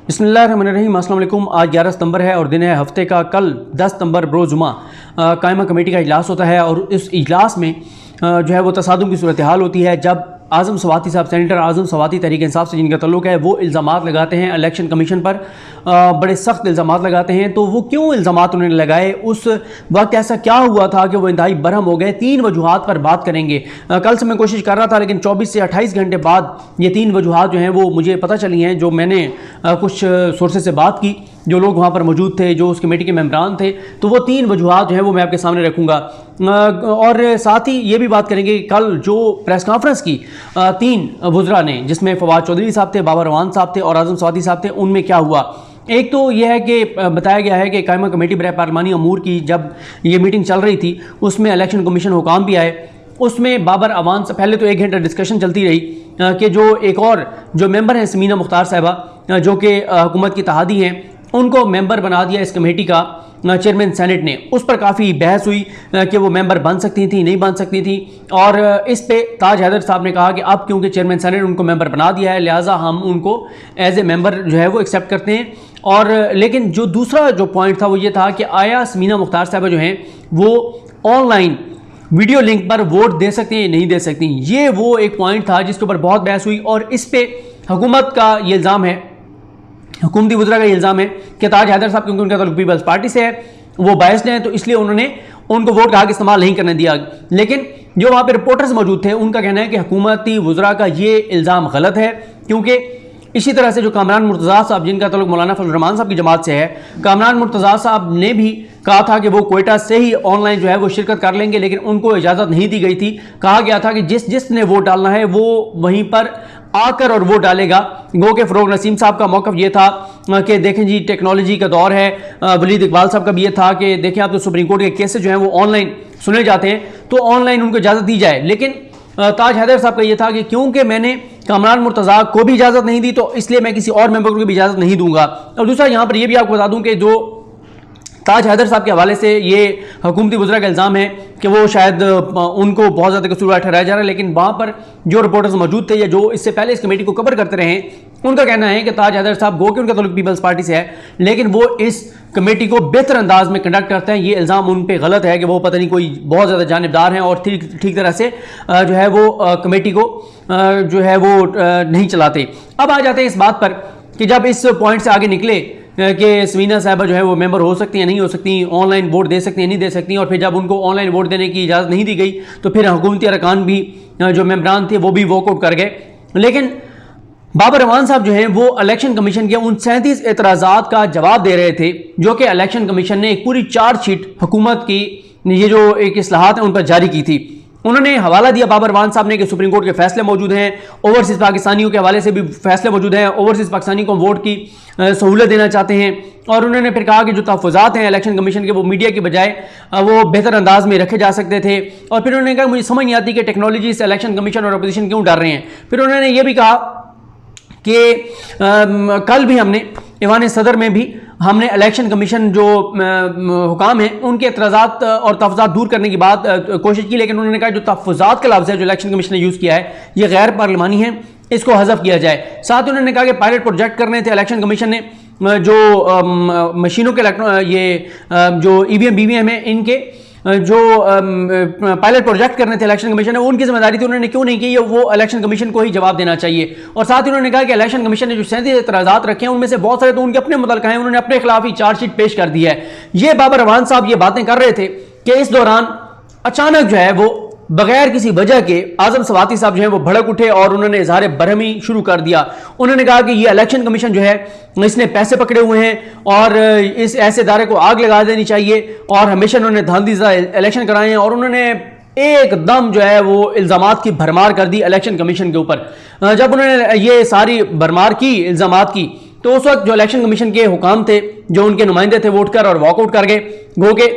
बिस्मिल्लाहिर्रहमानिर्रहीम। अस्सलाम वालेकुम। आज 11 सितंबर है और दिन है हफ्ते का। कल 10 सितंबर बरोज़ जुमा कायमा कमेटी का इजलास होता है और इस इजलास में जो है वो तसादुम की सूरत हाल होती है जब आज़म स्वाति साहब, सेनेटर आज़म स्वाति तहरीक इंसाफ से जिनका तल्लुक़ है, वो इल्ज़ामात लगाते हैं इलेक्शन कमीशन पर। बड़े सख्त इल्ज़ामात लगाते हैं। तो वो क्यों इल्ज़ामात उन्होंने लगाए, उस वक्त ऐसा क्या हुआ था कि वो इंतहाई बरहम हो गए, 3 वजूहात पर बात करेंगे। कल से मैं कोशिश कर रहा था लेकिन 24 से 28 घंटे बाद ये 3 वजूहात जो हैं वो मुझे पता चली हैं, जो मैंने कुछ सोर्सेज से बात की, जो लोग वहाँ पर मौजूद थे, जो उस कमेटी के मेंबरान थे। तो वो 3 वजूहात जो हैं वो मैं आपके सामने रखूँगा और साथ ही ये भी बात करेंगे कि कल जो प्रेस कॉन्फ्रेंस की 3 वज़रा ने, जिसमें फवाद चौधरी साहब थे, बाबर रवान साहब थे और आज़म स्वाति साहब थे, उनमें क्या हुआ। एक तो यह है कि बताया गया है कि कायमा कमेटी बराए पार्लिमानी अमूर की जब ये मीटिंग चल रही थी उसमें इलेक्शन कमीशन हुकाम भी आए। उसमें बाबर अवान से पहले तो 1 घंटा डिस्कशन चलती रही कि जो एक और जो मेंबर हैं समीना मुख्तार साहिबा, जो कि हुकूमत की तहादी हैं, उनको मेंबर बना दिया इस कमेटी का चेयरमैन सेनेट ने। उस पर काफ़ी बहस हुई कि वो मेंबर बन सकती थी, नहीं बन सकती थी। और इस पे ताज हैदर साहब ने कहा कि अब क्योंकि चेयरमैन सेनेट उनको मेंबर बना दिया है, लिहाजा हम उनको एज ए मेंबर जो है वो एक्सेप्ट करते हैं। और लेकिन जो दूसरा जो पॉइंट था वो ये था कि आया समीना मुख्तार साहबा जो हैं वो ऑनलाइन वीडियो लिंक पर वोट दे सकती हैं या नहीं दे सकती। ये वो एक पॉइंट था जिसके ऊपर बहुत बहस हुई और इस पे हुकूमत का ये इल्ज़ाम है, हुकूमती वज़रा का इल्ज़ाम है कि ताज हैदर साहब, क्योंकि उनका ताल्लुक पीपल्स पार्टी से है, वो बायस्ड हैं, तो इसलिए उन्होंने उनको वोट का हक इस्तेमाल नहीं करने दिया। लेकिन जो वहाँ पे रिपोर्टर्स मौजूद थे उनका कहना है कि हुकूमती वज़रा का ये इल्ज़ाम गलत है, क्योंकि इसी तरह से जो कामरान मुर्तज़ा साहब, जिनका ताल्लुक मौलाना फजल रहमान साहब की जमात से है, कामरान मुर्तज़ा साहब ने भी कहा था कि वो कोयटा से ही ऑनलाइन जो है वो शिरकत कर लेंगे, लेकिन उनको इजाज़त नहीं दी गई थी। कहा गया था कि जिसने वोट डालना है वो वहीं पर आकर और वोट डालेगा। गो के फ़रोग नसीम साहब का मौक़िफ़ ये था कि देखें जी टेक्नोलॉजी का दौर है। वलीद इकबाल साहब का भी ये था कि देखें आप तो सुप्रीम कोर्ट के केसेस जो हैं वो ऑनलाइन सुने जाते हैं, तो ऑनलाइन उनको इजाज़त दी जाए। लेकिन ताज हैदर साहब का ये था कि क्योंकि मैंने कामरान मुर्तज़ा को भी इजाज़त नहीं दी तो इसलिए मैं किसी और मेंबर को भी इजाज़त नहीं दूंगा। और दूसरा यहाँ पर यह भी आपको बता दूं कि जो ताज हैदर साहब के हवाले से ये हुकूमती वज़रा का इल्ज़ाम है कि वो शायद उनको बहुत ज़्यादा कसूरवार ठहराया जा रहा है, लेकिन वहाँ पर जो रिपोर्टर्स मौजूद थे या जो इससे पहले इस कमेटी को कवर करते रहे, उनका कहना है कि ताज हैदर साहब गो के उनका ताल्लुक पीपल्स पार्टी से है, लेकिन वो इस कमेटी को बेहतर अंदाज में कंडक्ट करते हैं। ये इल्ज़ाम उन पर गलत है कि वो पता नहीं कोई बहुत ज़्यादा जानिबदार हैं और ठीक तरह से जो है वो कमेटी को जो है वो नहीं चलाते। अब आ जाते हैं इस बात पर कि जब इस पॉइंट से आगे निकले कि समीना साहिबा जो है वो मेंबर हो सकती हैं, नहीं हो सकती, ऑनलाइन वोट दे सकती हैं, नहीं दे सकती, और फिर जब उनको ऑनलाइन वोट देने की इजाज़त नहीं दी गई तो फिर हुकूमती अरकान भी जो मेंबरान थे वो भी वॉकआउट कर गए। लेकिन बाबर रवान साहब जो हैं वो इलेक्शन कमीशन के उन 37 एतराज़ात का जवाब दे रहे थे जो कि इलेक्शन कमीशन ने एक पूरी चार्जशीट हुकूमत की ये जो एक इस्लाहात है उन पर जारी की थी। उन्होंने हवाला दिया बाबर रवान साहब ने कि सुप्रीम कोर्ट के फैसले मौजूद हैं, ओवरसीज़ पाकिस्तानियों के हवाले से भी फैसले मौजूद हैं, ओवरसीज़ पाकिस्तानी को वोट की सहूलत देना चाहते हैं। और उन्होंने फिर कहा कि जो तहफ़्फ़ुज़ात हैं इलेक्शन कमीशन के वो मीडिया के बजाय वो बेहतर अंदाज में रखे जा सकते थे। और फिर उन्होंने कहा मुझे समझ नहीं आती कि टेक्नोलॉजी से इलेक्शन कमीशन और अपोजिशन क्यों डर रहे हैं। फिर उन्होंने ये भी कहा कि कल भी हमने ईवान सदर में भी हमने इलेक्शन कमीशन जो हुकाम हैं उनके एतराज़ात और तहफ़्फ़ुज़ात दूर करने की बात कोशिश की, लेकिन उन्होंने कहा जो तहफ़्फ़ुज़ात का लफ्ज़ है जो इलेक्शन कमीशन ने यूज़ किया है ये गैर पार्लिमानी है, इसको हज़फ किया जाए। साथ ही उन्होंने कहा कि पायलट प्रोजेक्ट करने थे इलेक्शन कमीशन ने, जो मशीनों के ये जो EVM BVM है इनके जो पायलट प्रोजेक्ट करने थे इलेक्शन कमीशन ने, उनकी जिम्मेदारी थी, उन्होंने क्यों नहीं की, वो इलेक्शन कमीशन को ही जवाब देना चाहिए। और साथ ही उन्होंने कहा कि इलेक्शन कमीशन ने जो 37 एतराज़ात रखे हैं उनमें से बहुत सारे तो उनके अपने मुतल्लिक़ हैं, उन्होंने अपने खिलाफ ही चार्जशीट पेश कर दी है। ये बाबर रवान साहब ये बातें कर रहे थे कि इस दौरान अचानक जो है वो बगैर किसी वजह के आज़म स्वाति साहब जो है वो भड़क उठे और उन्होंने इज़हार बरहमी शुरू कर दिया। उन्होंने कहा कि ये इलेक्शन कमीशन जो है इसने पैसे पकड़े हुए हैं और इस ऐसे इदारे को आग लगा देनी चाहिए, और हमेशा उन्होंने धांधलीज़ा इलेक्शन कराए हैं। और उन्होंने एकदम जो है वो इल्ज़ामात की भरमार कर दी इलेक्शन कमीशन के ऊपर। जब उन्होंने ये सारी भरमार की इल्ज़ामात की तो उस वक्त जो इलेक्शन कमीशन के हुकाम थे, जो उनके नुमाइंदे थे, वोट कर और वॉकआउट कर गए। गो के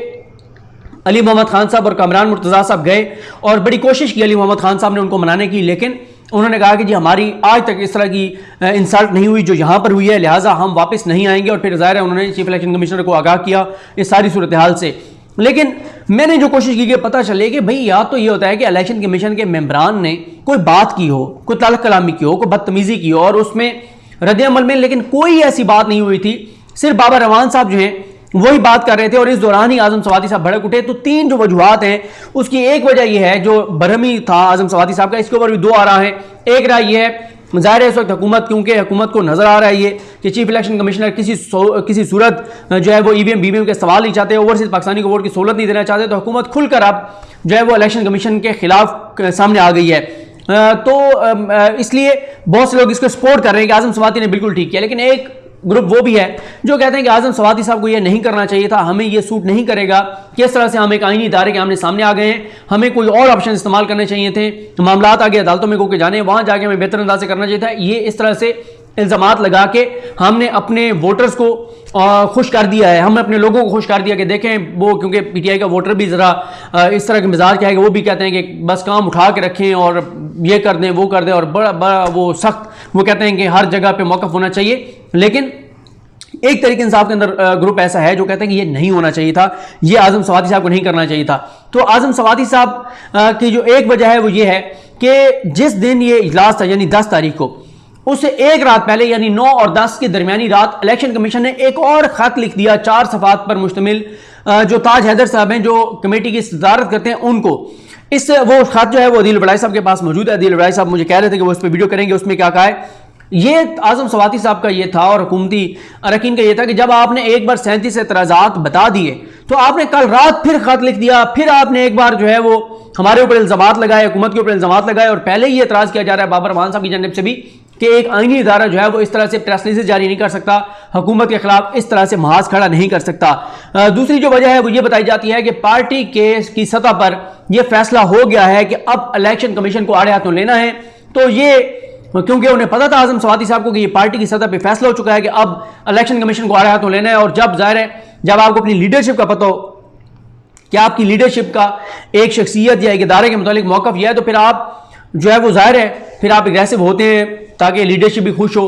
अली मोहम्मद खान साहब और कामरान मुर्तज़ा साहब गए और बड़ी कोशिश की अली मोहम्मद खान साहब ने उनको मनाने की, लेकिन उन्होंने कहा कि जी हमारी आज तक इस तरह की इंसल्ट नहीं हुई जो यहाँ पर हुई है, लिहाजा हम वापस नहीं आएंगे। और फिर ज़ाहिर है उन्होंने चीफ इलेक्शन कमिश्नर को आगाह किया इस सारी सूरत हाल से। लेकिन मैंने जो कोशिश की कि पता चले कि भाई या तो ये होता है कि इलेक्शन कमीशन के मेंबरान ने कोई बात की हो, कोई तल्ख कलामी की हो, कोई बदतमीज़ी की हो और उसमें रद्द-ए-अमल में, लेकिन कोई ऐसी बात नहीं हुई थी। सिर्फ बाबर रहमान साहब जो हैं वही बात कर रहे थे और इस दौरान ही आजम सवाती साहब भड़क उठे। तो तीन जो वजूहात हैं उसकी एक वजह यह है, जो बरहमी था आजम सवाती साहब का, इसके ऊपर भी दो आ रहा है। एक राय यह है, ज़ाहिर है इस वक्त हुकूमत, क्योंकि हुकूमत को नजर आ रहा है ये कि चीफ इलेक्शन कमिश्नर किसी सूरत जो है वो ईवीएम बीवीएम के सवाल नहीं चाहते, ओवरसीज पाकिस्तानी को वोट की सहूलत नहीं देना चाहते, तो हुकूमत खुलकर अब जो है वो इलेक्शन कमीशन के खिलाफ सामने आ गई है। तो इसलिए बहुत से लोग इसको सपोर्ट कर रहे हैं कि आजम सवाती ने बिल्कुल ठीक किया, लेकिन एक ग्रुप वो भी है जो कहते हैं कि आजम सवाती साहब को ये नहीं करना चाहिए था, हमें ये सूट नहीं करेगा। किस तरह से हम एक आईनी इदारे के सामने आ गए हैं, हमें कोई और ऑप्शन इस्तेमाल करने चाहिए थे, मामला आगे अदालतों में को के जाने, वहां जाके हमें बेहतर अंदाज से करना चाहिए था। ये इस तरह से इल्जामात लगा के हमने अपने वोटर्स को खुश कर दिया है, हमने अपने लोगों को खुश कर दिया कि देखें वो, क्योंकि पीटीआई का वोटर भी ज़रा इस तरह के मिजाज क्या है कि वो भी कहते हैं कि बस काम उठा के रखें और ये कर दें वो कर दें, और बड़ा बड़ा वो सख्त वो कहते हैं कि हर जगह पे मौक़िफ़ होना चाहिए। लेकिन एक तरीके इंसाफ के अंदर ग्रुप ऐसा है जो कहते हैं कि ये नहीं होना चाहिए था, ये आजम सवाती साहब को नहीं करना चाहिए था। तो आजम सवाती साहब की जो एक वजह है वो ये है कि जिस दिन ये इजलास था यानी 10 तारीख को, उससे एक रात पहले यानी 9 और 10 की दरमियानी रात इलेक्शन कमीशन ने एक और खत लिख दिया 4 सफ़ात पर मुश्तमिल, जो ताज हैदर साहब हैं जो कमेटी की सदारत करते हैं उनको। वो खत जो है वो अदील बड़ाई साहब के पास मौजूद है। अदील बड़ाई साहब मुझे कह रहे थे कि वो इस पर वीडियो करेंगे। उसमें क्या कहा है, ये आजम सवाती साहब का ये था और हुकूमती अरकान का ये था कि जब आपने एक बार 37 एतराज़ात बता दिए तो आपने कल रात फिर खत लिख दिया, फिर आपने एक बार जो है वो हमारे ऊपर इल्जामात लगाए, हुकूमत के ऊपर इल्जामात लगाए, और पहले ही एतराज़ किया जा रहा है बाबर रहमान साहब की जानिब से भी कि एक आईनी इदारा जो है वो इस तरह से प्रेस रिलीज जारी नहीं कर सकता, हुकूमत के खिलाफ इस तरह से महाज खड़ा नहीं कर सकता। दूसरी जो वजह है वो ये बताई जाती है कि पार्टी की सतह पर यह फैसला हो गया है कि अब इलेक्शन कमीशन को आड़े हाथों लेना है। तो ये क्योंकि उन्हें पता था आजम सवाती साहब को कि ये पार्टी की सतह पे फैसला हो चुका है कि अब इलेक्शन कमीशन को आड़े हाथों लेना है, और जब जाहिर है जब आपको अपनी लीडरशिप का पता हो कि आपकी लीडरशिप का एक शख्सियत या एक इदारे के मुतालिक मौक़िफ़ यह है, तो फिर आप जो है वो जाहिर है फिर आप एग्रेसिव होते हैं ताकि लीडरशिप भी खुश हो,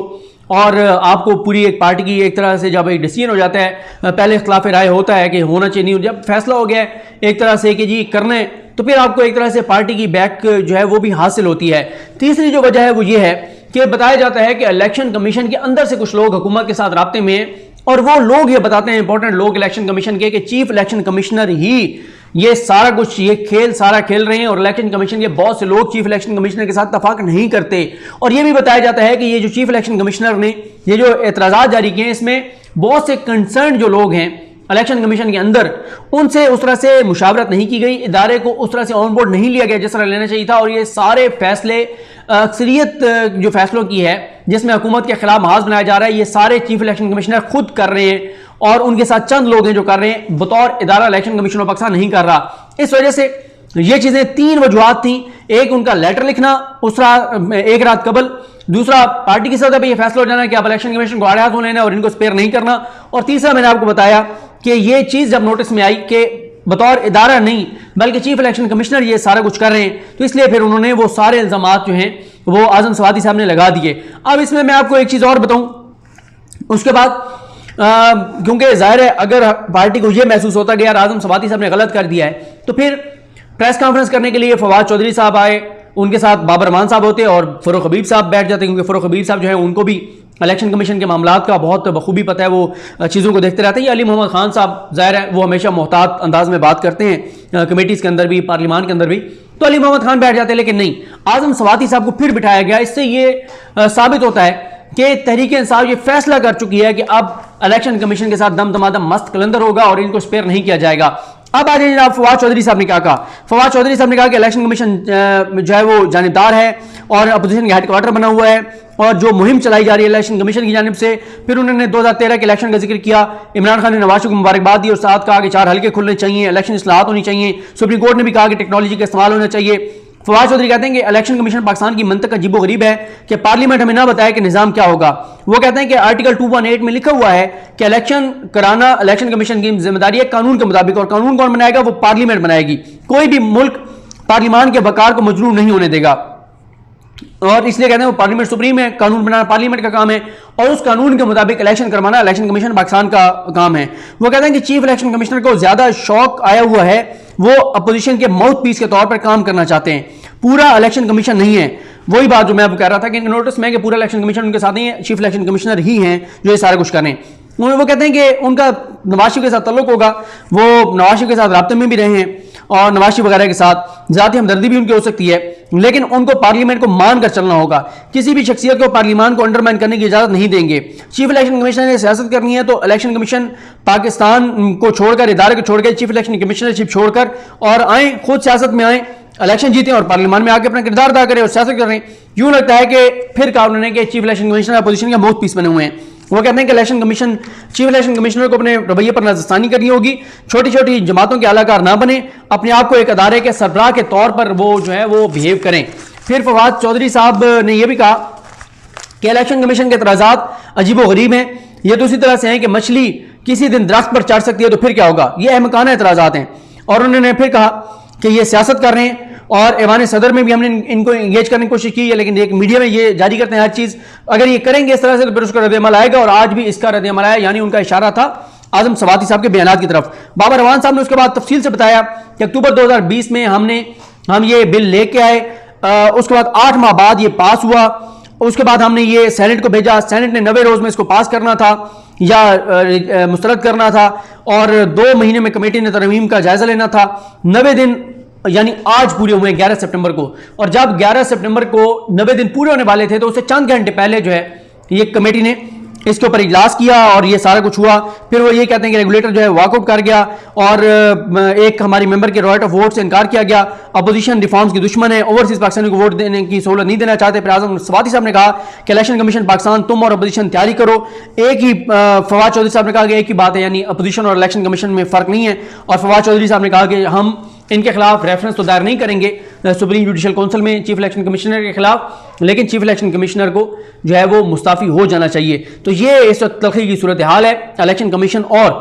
और आपको पूरी एक पार्टी की एक तरह से जब एक डिसीजन हो जाता है, पहले इख्तिलाफ राय होता है कि होना चाहिए नहीं, जब फैसला हो गया है एक तरह से कि जी करना है, तो फिर आपको एक तरह से पार्टी की बैक जो है वो भी हासिल होती है। तीसरी जो वजह है वो ये है कि बताया जाता है कि इलेक्शन कमीशन के अंदर से कुछ लोग हुकूमत के साथ राब्ते में हैं, और वो लोग ये बताते हैं इंपॉर्टेंट लोग इलेक्शन कमीशन के कि चीफ इलेक्शन कमिश्नर ही ये सारा कुछ ये खेल सारा खेल रहे हैं, और इलेक्शन कमीशन के बहुत से लोग चीफ इलेक्शन कमिश्नर के साथ इत्तेफाक नहीं करते। और ये भी बताया जाता है कि ये जो चीफ इलेक्शन कमिश्नर ने ये जो एतराज़ात जारी किए हैं, इसमें बहुत से कंसर्न जो लोग हैं इलेक्शन कमीशन के अंदर, उनसे उस तरह से मुशावरत नहीं की गई, इदारे को उस तरह से ऑन बोर्ड नहीं लिया गया जिस तरह लेना चाहिए था, और ये सारे फैसले अक्सरियत जो फैसलों की है जिसमें हुकूमत के खिलाफ महाज बनाया जा रहा है, ये सारे चीफ इलेक्शन कमिश्नर खुद कर रहे हैं, और उनके साथ चंद लोग हैं जो कर रहे हैं, बतौर इदारा इलेक्शन कमीशन ऑफ पाकिस्तान नहीं कर रहा। इस वजह से ये चीज़ें तीन वजूहात थी, एक उनका लेटर लिखना दूसरा एक रात कबल, दूसरा पार्टी की सतह पर यह फैसला हो जाना कि आप इलेक्शन कमीशन को आड़े हाथों लेना और इनको स्पेयर नहीं करना, और तीसरा मैंने आपको बताया कि ये चीज़ जब नोटिस में आई कि बतौर इदारा नहीं बल्कि चीफ इलेक्शन कमिश्नर ये सारा कुछ कर रहे हैं, तो इसलिए फिर उन्होंने वो सारे इल्जामात जो हैं वो आजम सवाती साहब ने लगा दिए। अब इसमें मैं आपको एक चीज़ और बताऊं, उसके बाद क्योंकि जाहिर है अगर पार्टी को यह महसूस होता कि यार आजम सवाती साहब ने गलत कर दिया है, तो फिर प्रेस कॉन्फ्रेंस करने के लिए फवाद चौधरी साहब आए, उनके साथ बाबर रहमान साहब होते और फ़रूख हबीब साहब बैठ जाते, क्योंकि फ़रूख हबीब साहब जो है उनको भी इलेक्शन कमीशन के मामलात का बहुत बखूबी पता है, वो चीज़ों को देखते रहते हैं। अली मोहम्मद खान साहब जाहिर है वो हमेशा मोहतात अंदाज में बात करते हैं कमेटीज़ के अंदर भी, पार्लियामान के अंदर भी, तो अली मोहम्मद खान बैठ जाते हैं, लेकिन नहीं, आजम सवाती साहब को फिर बिठाया गया। इससे ये साबित होता है कि तहरीक इंसाफ ये फैसला कर चुकी है कि अब इलेक्शन कमीशन के साथ दम दमादम मस्त कलंदर होगा और इनको स्पेयर नहीं किया जाएगा। अब आ जाइए जनाब, फवाद चौधरी साहब ने क्या कहा। फवाद चौधरी साहब ने कहा कि इलेक्शन कमीशन जो है वो जानिबदार है और अपोजिशन का हेडक्वार्टर बना हुआ है, और जो मुहिम चलाई जा रही है इलेक्शन कमीशन की जानिब से। फिर उन्होंने 2013 के इलेक्शन का जिक्र किया, इमरान खान ने नवाज शरीफ को मुबारकबाद दी और साथ कहा कि 4 हल्के खुलने चाहिए, इलेक्शन इस्लाहात होनी चाहिए। सुप्रीम कोर्ट ने भी कहा कि टेक्नोलॉजी का इस्तेमाल होना चाहिए। फवाद चौधरी कहते हैं कि इलेक्शन कमीशन पाकिस्तान की मंतक अजीबो गरीब है कि पार्लियामेंट हमें ना बताए कि निज़ाम क्या होगा। वो कहते हैं कि आर्टिकल 218 में लिखा हुआ है कि इलेक्शन कराना इलेक्शन कमीशन की जिम्मेदारी है कानून के मुताबिक, और कानून कौन बनाएगा? वो पार्लियामेंट बनाएगी। कोई भी मुल्क पार्लियामान के बकार को मजरूह नहीं होने देगा, और इसलिए कहते हैं वो पार्लियामेंट सुप्रीम है, कानून बनाना पार्लियामेंट का काम है, और उस कानून के मुताबिक इलेक्शन करवाना इलेक्शन कमीशन पाकिस्तान का काम है। वो कहते हैं कि चीफ इलेक्शन कमिश्नर को ज्यादा शौक आया हुआ है, वो अपोजिशन के माउथ पीस के तौर पर काम करना चाहते हैं। पूरा इलेक्शन कमीशन नहीं है। वही बात जो मैं आपको कह रहा था कि इनके नोटिस में कि पूरा इलेक्शन कमीशन उनके साथ नहीं है, चीफ इलेक्शन कमिश्नर ही हैं जो ये सारा कुछ करें। वो कहते हैं कि उनका नवाज शरीफ के साथ ताल्लुक होगा, वो नवाज शरीफ के साथ राब्ते में भी रहे हैं और नवाज शरीफ वगैरह के साथ ज़ाती हमदर्दी भी उनकी हो सकती है, लेकिन उनको पार्लियामेंट को मान कर चलना होगा। किसी भी शख्सियत को पार्लियामान को अंडरमाइन करने की इजाज़त नहीं देंगे। चीफ इलेक्शन कमिश्नर ने सियासत करनी है तो इलेक्शन कमीशन पाकिस्तान को छोड़कर, इदारे को छोड़कर, चीफ इलेक्शन कमिश्नरशिप छोड़कर और आए, खुद सियासत में आए, इलेक्शन जीते और पार्लियामान में आके अपना किरदार अदा करें और सियासत कर रहे हैं। यूं लगता है कि फिर कहा उन्होंने कि चीफ इलेक्शन कमिश्नर अपोजिशन का माउथ पीस बने हुए हैं। वो कहते हैं कि election commission, chief election commissioner को अपने रवैये पर नजरसानी करनी होगी, छोटी छोटी जमातों के अलाकार ना बने, अपने आप को एक अदारे के सरबराह के तौर पर वो जो है वो बिहेव करें। फिर फवाद चौधरी साहब ने यह भी कहा कि इलेक्शन कमीशन के एतराज़ात अजीब व गरीब हैं। ये तो उसी तरह से हैं कि मछली किसी दिन दरख्त पर चढ़ सकती है तो फिर क्या होगा। ये अहमकाना एतराज़ात हैं। और उन्होंने फिर कहा कि ये सियासत कर रहे हैं और ऐवान सदर में भी हमने इनको इंगेज करने की कोशिश की है, लेकिन एक मीडिया में ये जारी करते हैं हर चीज़। अगर ये करेंगे इस तरह से तो फिर उसका रद्द-ए-अमल आएगा और आज भी इसका रद्द-ए-अमल आया, यानी उनका इशारा था आजम सवाती साहब के बयानात की तरफ। बाबर रवान साहब ने उसके बाद तफसील से बताया कि अक्टूबर 2020 में हम ये बिल लेके आए, उसके बाद 8 माह बाद ये पास हुआ, उसके बाद हमने ये सेनेट को भेजा, सेनेट ने 90 रोज में इसको पास करना था या मुस्तरद करना था और 2 महीने में कमेटी ने तरमीम का जायजा लेना था। 90 दिन यानी आज पूरे हुए 11 सितंबर को, और जब 11 सितंबर को 90 दिन पूरे होने वाले थे तो उससे चंद घंटे पहले जो है ये कमेटी ने इसके ऊपर इजलास किया और ये सारा कुछ हुआ। फिर वो ये कहते हैं कि रेगुलेटर जो है वॉकआउट कर गया और एक हमारी मेंबर के राइट ऑफ वोट से इनकार किया गया। अपोजिशन रिफॉर्म्स की दुश्मन है, ओवरसीज पाकिस्तानी को वोट देने की सहूलत नहीं देना चाहते। फिर आजम सवाती साहब ने कहा कि इलेक्शन कमीशन पाकिस्तान, तुम और अपोजिशन तैयारी करो। एक ही फवाद चौधरी साहब ने कहा कि एक ही बात है, यानी अपोजिशन और इलेक्शन कमीशन में फर्क नहीं है। और फवाद चौधरी साहब ने कहा कि हम इनके खिलाफ रेफरेंस तो दायर नहीं करेंगे सुप्रीम जुडिशल काउंसिल में चीफ इलेक्शन कमिश्नर के खिलाफ, लेकिन चीफ इलेक्शन कमिश्नर को जो है वो मुस्ताफी हो जाना चाहिए। तो ये इस वक्त तलखी की सूरत हाल है इलेक्शन कमीशन और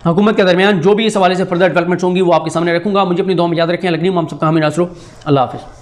हुकूमत के दरमियान। जो भी इस हवाले से फर्दर डेवलपमेंट्स होंगी वो आपके सामने रखूंगा। मुझे अपनी दुआ में याद रखें। लगनी हम सबका हमें नासरो। अल्लाह हाफिज़।